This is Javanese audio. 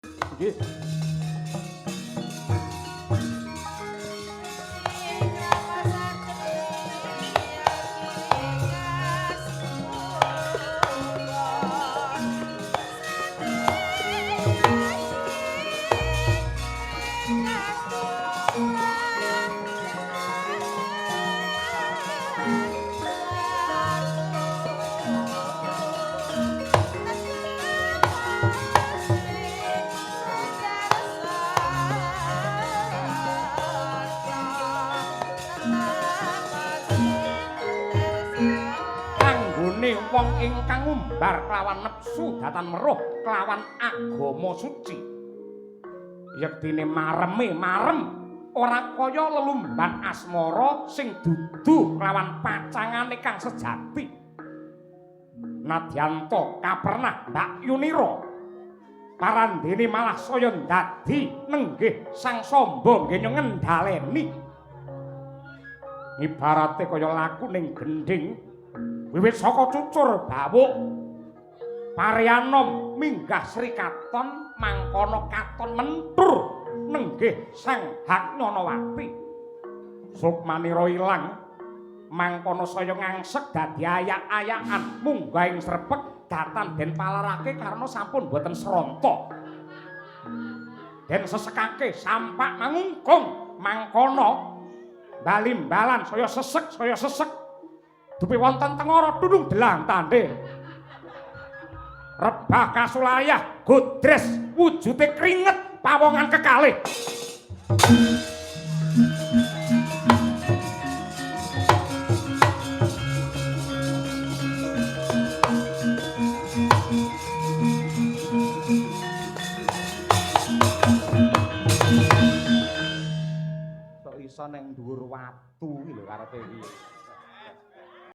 Nggih. Wong ingkang ngumbar kelawan nepsu datan meruh kelawan agama suci yektine marem ora kaya lelumban asmara sing dudu kelawan pacangane kang sejati nadyanto kapernah Mbak Yunira parandene malah saya dadi nenggih sang samba nggih ngendhaleni ibarate kaya laku ning gendhing wiwit saka cucur bawuk Paryanom minggah Sri Katon mangkono katon mentur nenggih sang Haknyanawati Sukmanira ilang mangkono saya ngangsek dadi ayak-ayakan munggah ing srepeg datan den palarake karena sampun boten sranta den sesekake sampak mangungkung mangkono bali-balan saya sesek dupi wonten tengara tudung delang tandhe rebah kasulayah godres wujude kringet pawongan kekalih kok iso ning dhuwur watu iki lho karepe iki